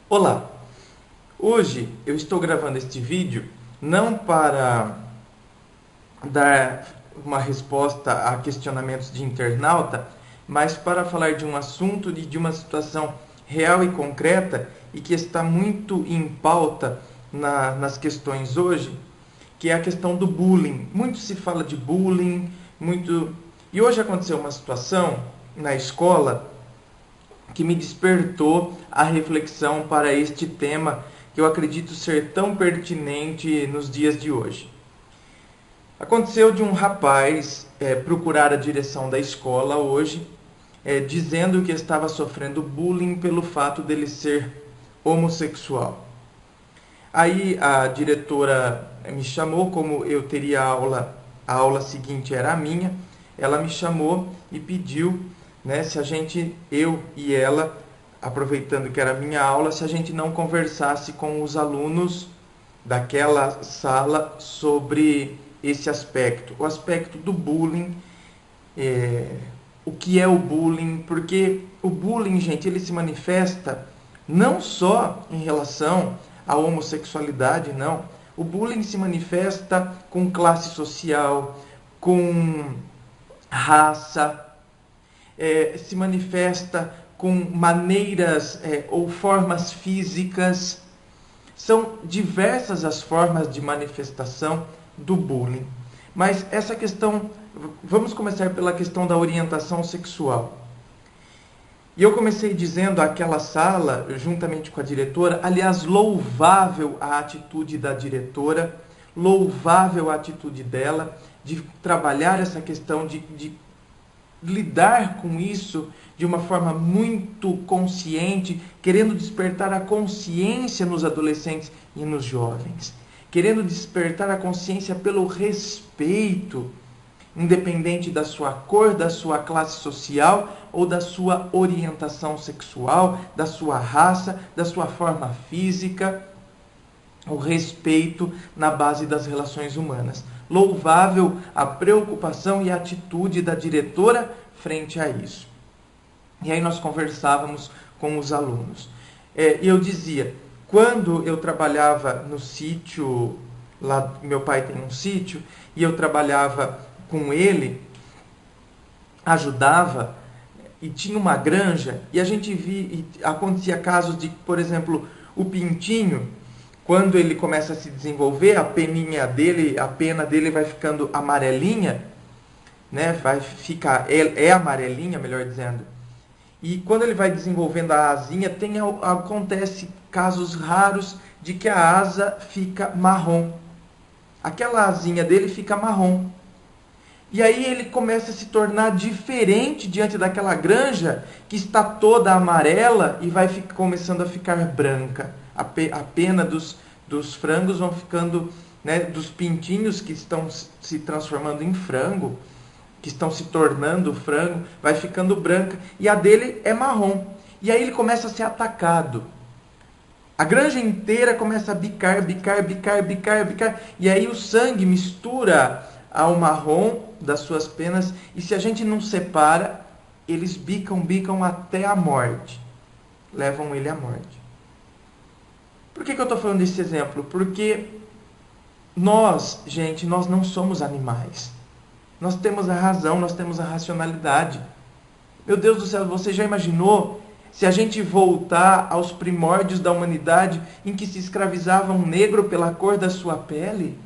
Olá! Hoje eu estou gravando este vídeo não para dar uma resposta a questionamentos de internauta, mas para falar de um assunto e de uma situação real e concreta e que está muito em pauta nas questões hoje, que é a questão do bullying. Muito se fala de bullying, muito... E hoje aconteceu uma situação na escola que me despertou a reflexão para este tema que eu acredito ser tão pertinente nos dias de hoje. Aconteceu de um rapaz procurar a direção da escola hoje, dizendo que estava sofrendo bullying pelo fato dele ser homossexual. Aí a diretora me chamou, como eu teria aula, a aula seguinte era a minha, ela me chamou e pediu, né, se a gente, eu e ela, aproveitando que era a minha aula, se a gente não conversasse com os alunos daquela sala sobre esse aspecto, o aspecto do bullying, o que é o bullying, porque o bullying, gente, ele se manifesta não só em relação à homossexualidade, não. O bullying se manifesta com classe social, com raça, se manifesta com maneiras ou formas físicas. São diversas as formas de manifestação do bullying. Mas essa questão, vamos começar pela questão da orientação sexual. E eu comecei dizendo àquela sala, juntamente com a diretora, aliás, louvável a atitude da diretora, louvável a atitude dela de trabalhar essa questão de lidar com isso de uma forma muito consciente, querendo despertar a consciência nos adolescentes e nos jovens, querendo despertar a consciência pelo respeito, independente da sua cor, da sua classe social ou da sua orientação sexual, da sua raça, da sua forma física, o respeito na base das relações humanas. Louvável a preocupação e a atitude da diretora frente a isso. E aí nós conversávamos com os alunos. E eu dizia, quando eu trabalhava no sítio, lá meu pai tem um sítio, e eu trabalhava com ele, ajudava, e tinha uma granja, e a gente via, e acontecia casos de, por exemplo, o pintinho, quando ele começa a se desenvolver, a peninha dele, a pena dele vai ficando amarelinha, né? Vai ficar, é amarelinha, melhor dizendo. E quando ele vai desenvolvendo a asinha, acontece casos raros de que a asa fica marrom. Aquela asinha dele fica marrom. E aí ele começa a se tornar diferente diante daquela granja que está toda amarela e vai começando a ficar branca. A pena dos frangos vão ficando, né, dos pintinhos que estão se transformando em frango, que estão se tornando frango, vai ficando branca. E a dele é marrom. E aí ele começa a ser atacado. A granja inteira começa a bicar. E aí o sangue mistura ao marrom das suas penas. E se a gente não separa, eles bicam até a morte. Levam ele à morte. Por que eu estou falando desse exemplo? Porque nós, gente, nós não somos animais. Nós temos a razão, nós temos a racionalidade. Meu Deus do céu, você já imaginou se a gente voltar aos primórdios da humanidade em que se escravizava um negro pela cor da sua pele?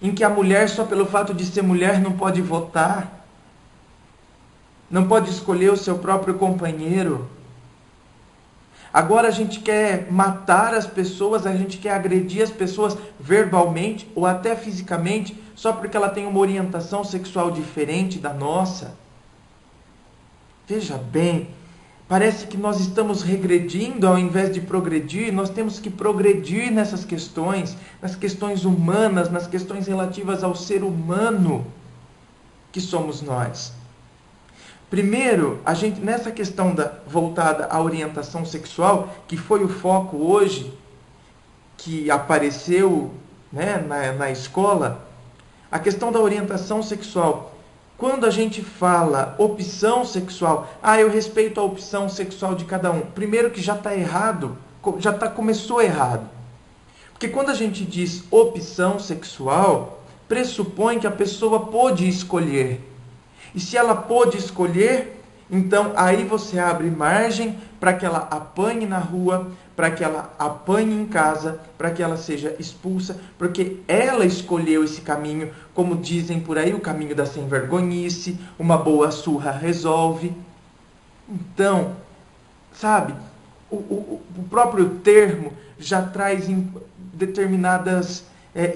Em que a mulher, só pelo fato de ser mulher, não pode votar? Não pode escolher o seu próprio companheiro? Agora a gente quer matar as pessoas, a gente quer agredir as pessoas verbalmente ou até fisicamente, só porque ela tem uma orientação sexual diferente da nossa. Veja bem, parece que nós estamos regredindo ao invés de progredir. Nós temos que progredir nessas questões, nas questões humanas, nas questões relativas ao ser humano que somos nós. Primeiro, a gente, nessa questão voltada à orientação sexual, que foi o foco hoje, que apareceu, né, na escola, a questão da orientação sexual. Quando a gente fala opção sexual, eu respeito a opção sexual de cada um. Primeiro que já está errado, começou errado. Porque quando a gente diz opção sexual, pressupõe que a pessoa pôde escolher. E se ela pôde escolher, então aí você abre margem para que ela apanhe na rua, para que ela apanhe em casa, para que ela seja expulsa, porque ela escolheu esse caminho, como dizem por aí, o caminho da sem-vergonhice, uma boa surra resolve. Então, sabe, o próprio termo já traz determinadas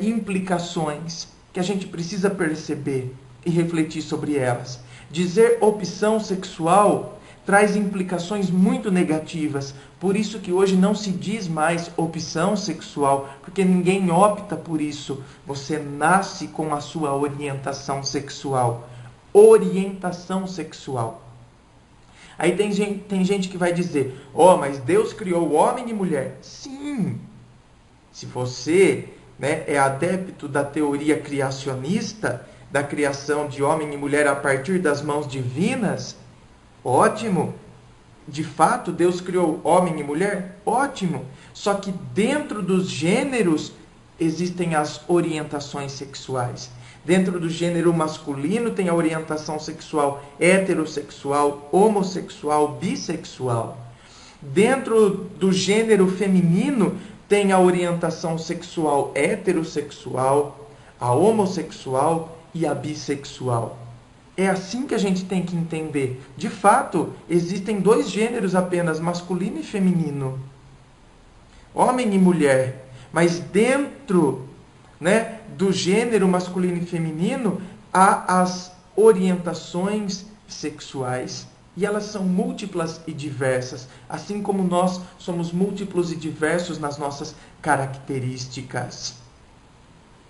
implicações que a gente precisa perceber e refletir sobre elas. Dizer opção sexual traz implicações muito negativas. Por isso que hoje não se diz mais opção sexual, porque ninguém opta por isso. Você nasce com a sua orientação sexual. Orientação sexual. Aí tem gente que vai dizer, mas Deus criou homem e mulher. Sim! Se você é adepto da teoria criacionista, da criação de homem e mulher a partir das mãos divinas, ótimo. De fato, Deus criou homem e mulher? Ótimo. Só que dentro dos gêneros existem as orientações sexuais. Dentro do gênero masculino tem a orientação sexual heterossexual, homossexual, bissexual. Dentro do gênero feminino tem a orientação sexual heterossexual, a homossexual e a bissexual. É assim que a gente tem que entender. De fato, existem dois gêneros apenas, masculino e feminino. Homem e mulher. Mas dentro do gênero masculino e feminino, há as orientações sexuais. E elas são múltiplas e diversas, assim como nós somos múltiplos e diversos nas nossas características.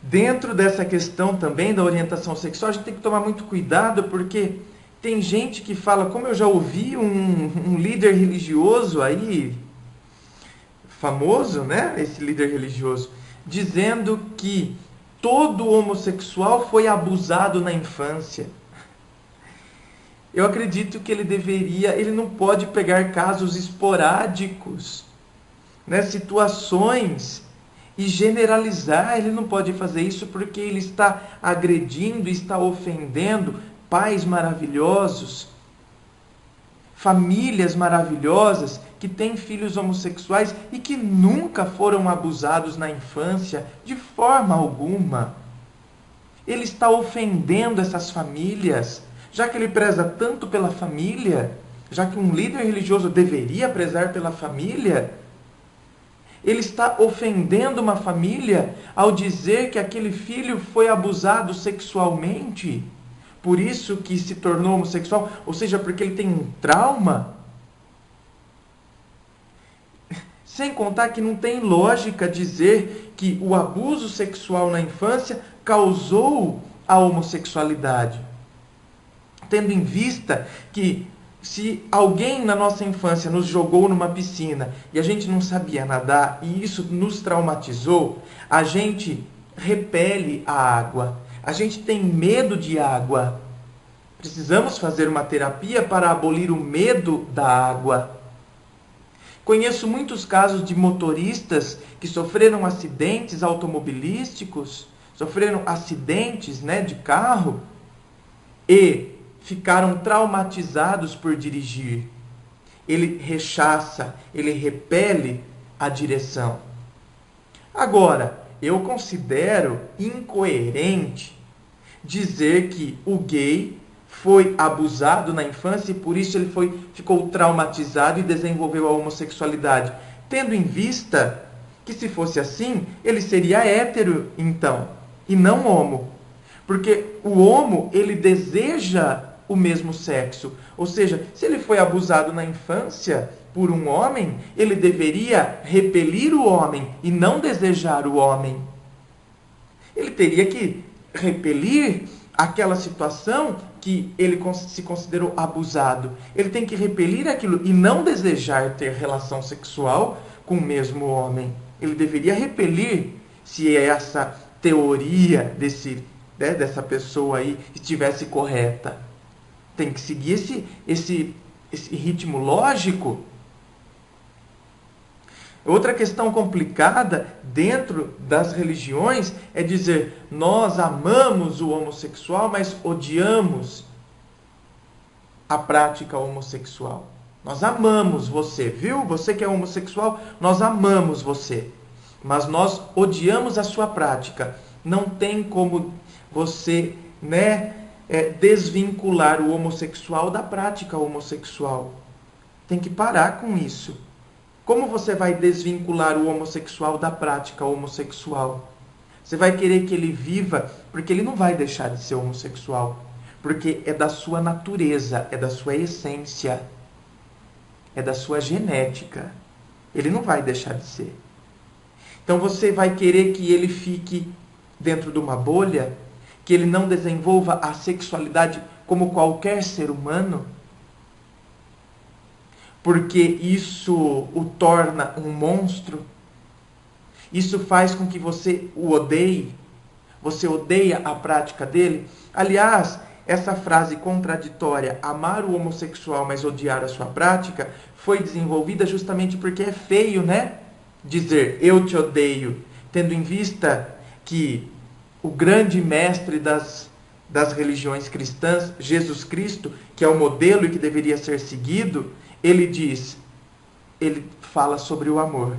Dentro dessa questão também da orientação sexual, a gente tem que tomar muito cuidado, porque tem gente que fala, como eu já ouvi um líder religioso aí, famoso, esse líder religioso, dizendo que todo homossexual foi abusado na infância. Eu acredito que ele não pode pegar casos esporádicos, situações, e generalizar. Ele não pode fazer isso porque ele está agredindo, está ofendendo pais maravilhosos, famílias maravilhosas que têm filhos homossexuais e que nunca foram abusados na infância de forma alguma. Ele está ofendendo essas famílias, já que ele preza tanto pela família, já que um líder religioso deveria prezar pela família. Ele está ofendendo uma família ao dizer que aquele filho foi abusado sexualmente, por isso que se tornou homossexual, ou seja, porque ele tem um trauma. Sem contar que não tem lógica dizer que o abuso sexual na infância causou a homossexualidade. Tendo em vista que se alguém na nossa infância nos jogou numa piscina e a gente não sabia nadar e isso nos traumatizou, a gente repele a água, a gente tem medo de água. Precisamos fazer uma terapia para abolir o medo da água. Conheço muitos casos de motoristas que sofreram acidentes automobilísticos, sofreram acidentes de carro e ficaram traumatizados por dirigir. Ele rechaça, ele repele a direção. Agora, eu considero incoerente dizer que o gay foi abusado na infância e por isso ele ficou traumatizado e desenvolveu a homossexualidade, tendo em vista que se fosse assim, ele seria hétero então, e não homo. Porque o homo, ele deseja o mesmo sexo. Ou seja, se ele foi abusado na infância por um homem, ele deveria repelir o homem e não desejar o homem. Ele teria que repelir aquela situação que ele se considerou abusado. Ele tem que repelir aquilo e não desejar ter relação sexual com o mesmo homem. Ele deveria repelir, se é essa teoria desse né, dessa pessoa aí estivesse correta. Tem que seguir esse ritmo lógico. Outra questão complicada dentro das religiões é dizer: nós amamos o homossexual, mas odiamos a prática homossexual. Nós amamos você, viu? Você que é homossexual, nós amamos você, mas nós odiamos a sua prática. Não tem como você, desvincular o homossexual da prática homossexual. Tem que parar com isso. Como você vai desvincular o homossexual da prática homossexual? Você vai querer que ele viva, porque ele não vai deixar de ser homossexual, porque é da sua natureza, é da sua essência, é da sua genética. Ele não vai deixar de ser. Então você vai querer que ele fique dentro de uma bolha, que ele não desenvolva a sexualidade como qualquer ser humano, porque isso o torna um monstro. Isso faz com que você o odeie. Você odeia a prática dele. Aliás, essa frase contraditória, amar o homossexual, mas odiar a sua prática, foi desenvolvida justamente porque é feio, né? Dizer, eu te odeio, tendo em vista que o grande mestre das religiões cristãs, Jesus Cristo, que é o modelo e que deveria ser seguido, ele fala sobre o amor.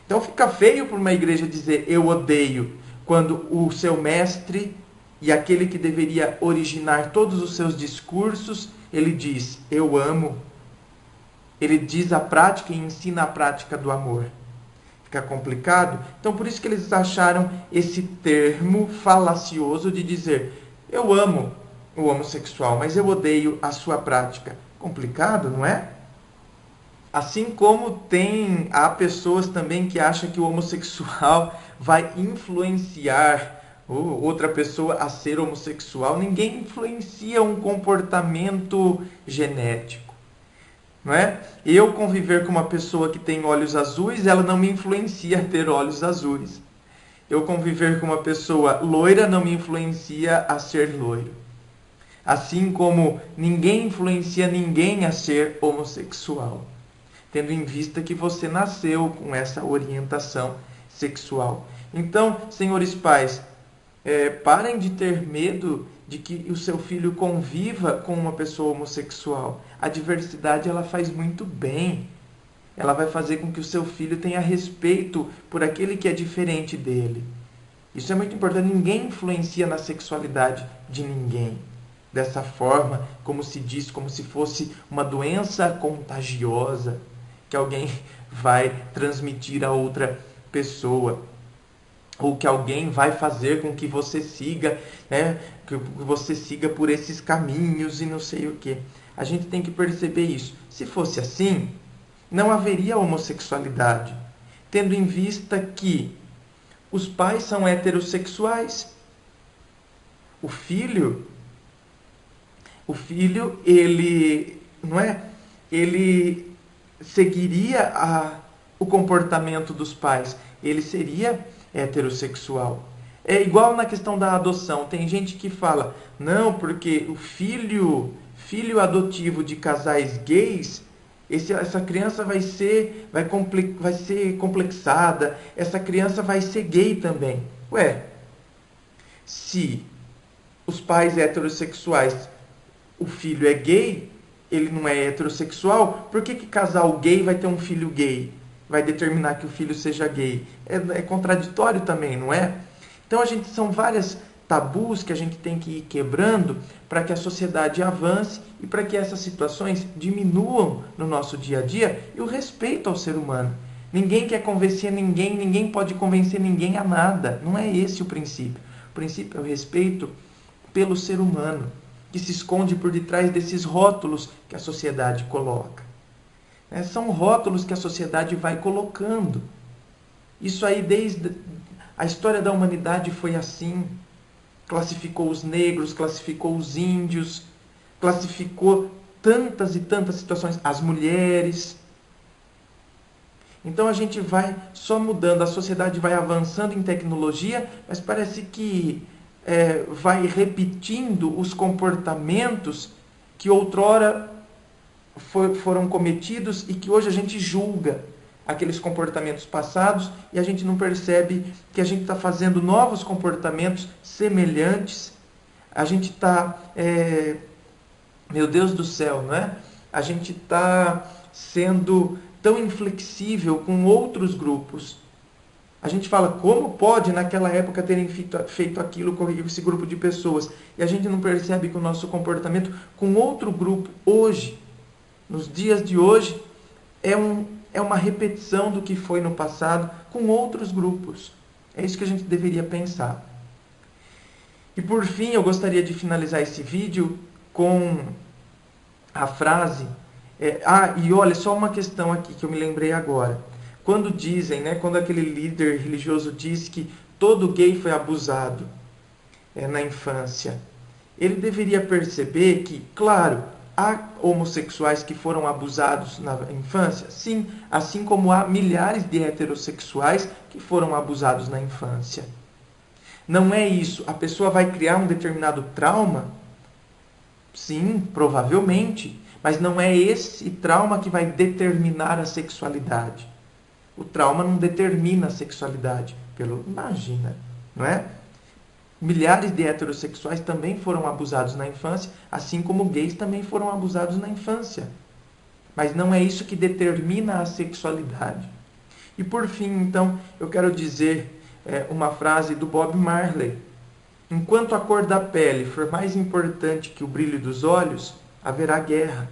Então fica feio para uma igreja dizer eu odeio, quando o seu mestre e aquele que deveria originar todos os seus discursos, ele diz eu amo. Ele diz a prática e ensina a prática do amor. Fica complicado? Então por isso que eles acharam esse termo falacioso de dizer eu amo o homossexual, mas eu odeio a sua prática. Complicado, não é? Assim como há pessoas também que acham que o homossexual vai influenciar outra pessoa a ser homossexual. Ninguém influencia um comportamento genético, não é? Eu conviver com uma pessoa que tem olhos azuis, ela não me influencia a ter olhos azuis. Eu conviver com uma pessoa loira não me influencia a ser loiro. Assim como ninguém influencia ninguém a ser homossexual, tendo em vista que você nasceu com essa orientação sexual. Então, senhores pais, parem de ter medo de que o seu filho conviva com uma pessoa homossexual. A diversidade, ela faz muito bem. Ela vai fazer com que o seu filho tenha respeito por aquele que é diferente dele. Isso é muito importante. Ninguém influencia na sexualidade de ninguém. Dessa forma, como se diz, como se fosse uma doença contagiosa que alguém vai transmitir a outra pessoa, ou que alguém vai fazer com que você siga, que você siga por esses caminhos e não sei o que. A gente tem que perceber isso. Se fosse assim, não haveria homossexualidade, tendo em vista que os pais são heterossexuais. O filho, ele, não é? Ele seguiria o comportamento dos pais. Ele seria heterossexual. É igual na questão da adoção. Tem gente que fala, não, porque o filho adotivo de casais gays, essa criança vai ser complexada, essa criança vai ser gay também. Ué, se os pais heterossexuais, o filho é gay, ele não é heterossexual, por que casal gay vai ter um filho gay? Vai determinar que o filho seja gay? É contraditório também, não é? Então são várias tabus que a gente tem que ir quebrando para que a sociedade avance e para que essas situações diminuam no nosso dia a dia e o respeito ao ser humano. Ninguém quer convencer ninguém, ninguém pode convencer ninguém a nada. Não é esse o princípio. O princípio é o respeito pelo ser humano, que se esconde por detrás desses rótulos que a sociedade coloca. São rótulos que a sociedade vai colocando. Isso aí, desde a história da humanidade foi assim. Classificou os negros, classificou os índios, classificou tantas e tantas situações, as mulheres. Então a gente vai só mudando, a sociedade vai avançando em tecnologia, mas parece que vai repetindo os comportamentos que outrora foram cometidos e que hoje a gente julga aqueles comportamentos passados e a gente não percebe que a gente está fazendo novos comportamentos semelhantes. A gente está, meu Deus do céu, não é? A gente está sendo tão inflexível com outros grupos. A gente fala, como pode naquela época terem feito aquilo com esse grupo de pessoas? E a gente não percebe que o nosso comportamento com outro grupo hoje, nos dias de hoje, é uma repetição do que foi no passado com outros grupos. É isso que a gente deveria pensar. E por fim, eu gostaria de finalizar esse vídeo com a frase... e olha, só uma questão aqui que eu me lembrei agora. Quando dizem, quando aquele líder religioso diz que todo gay foi abusado na infância, ele deveria perceber que, claro, há homossexuais que foram abusados na infância, sim, assim como há milhares de heterossexuais que foram abusados na infância. Não é isso. A pessoa vai criar um determinado trauma? Sim, provavelmente. Mas não é esse trauma que vai determinar a sexualidade. O trauma não determina a sexualidade. Imagina, não é? Milhares de heterossexuais também foram abusados na infância, assim como gays também foram abusados na infância. Mas não é isso que determina a sexualidade. E por fim, então, eu quero dizer uma frase do Bob Marley. Enquanto a cor da pele for mais importante que o brilho dos olhos, haverá guerra.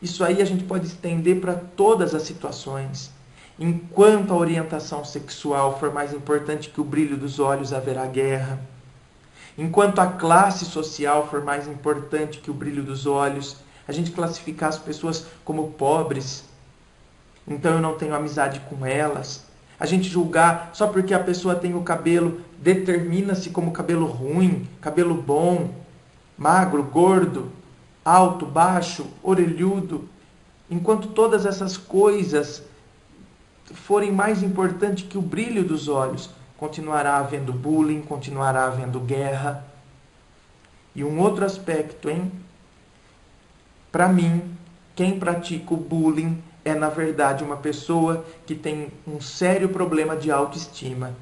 Isso aí a gente pode estender para todas as situações. Enquanto a orientação sexual for mais importante que o brilho dos olhos, haverá guerra. Enquanto a classe social for mais importante que o brilho dos olhos, a gente classificar as pessoas como pobres, então eu não tenho amizade com elas. A gente julgar só porque a pessoa tem o cabelo, determina-se como cabelo ruim, cabelo bom, magro, gordo, alto, baixo, orelhudo. Enquanto todas essas coisas forem mais importantes que o brilho dos olhos, continuará havendo bullying, continuará havendo guerra. E um outro aspecto, para mim, quem pratica o bullying é, na verdade, uma pessoa que tem um sério problema de autoestima.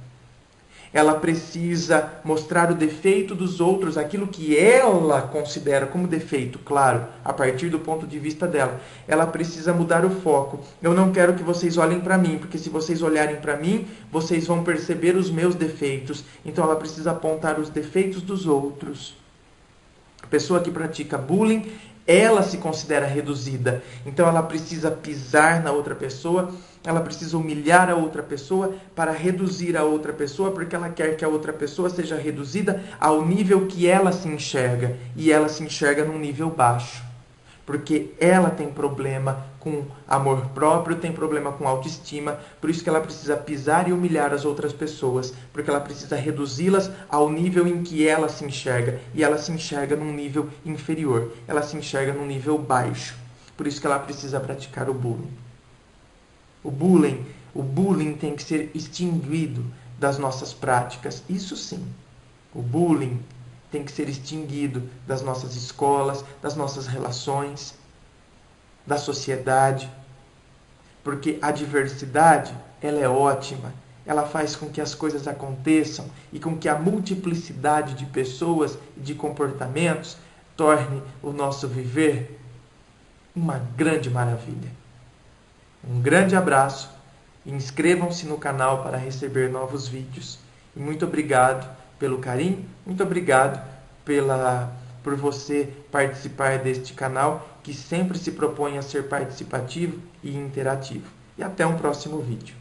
Ela precisa mostrar o defeito dos outros, aquilo que ela considera como defeito, claro, a partir do ponto de vista dela. Ela precisa mudar o foco. Eu não quero que vocês olhem para mim, porque se vocês olharem para mim, vocês vão perceber os meus defeitos. Então ela precisa apontar os defeitos dos outros. A pessoa que pratica bullying, ela se considera reduzida. Então ela precisa pisar na outra pessoa, ela precisa humilhar a outra pessoa para reduzir a outra pessoa, porque ela quer que a outra pessoa seja reduzida ao nível que ela se enxerga. E ela se enxerga num nível baixo. Porque ela tem problema com amor próprio, tem problema com autoestima. Por isso que ela precisa pisar e humilhar as outras pessoas. Porque ela precisa reduzi-las ao nível em que ela se enxerga. E ela se enxerga num nível inferior. Ela se enxerga num nível baixo. Por isso que ela precisa praticar o bullying. O bullying tem que ser extinguido das nossas práticas. Isso sim. O bullying tem que ser extinguido das nossas escolas, das nossas relações, da sociedade. Porque a diversidade, ela é ótima. Ela faz com que as coisas aconteçam e com que a multiplicidade de pessoas e de comportamentos torne o nosso viver uma grande maravilha. Um grande abraço e inscrevam-se no canal para receber novos vídeos. E muito obrigado pelo carinho, muito obrigado por você participar deste canal que sempre se propõe a ser participativo e interativo. E até um próximo vídeo.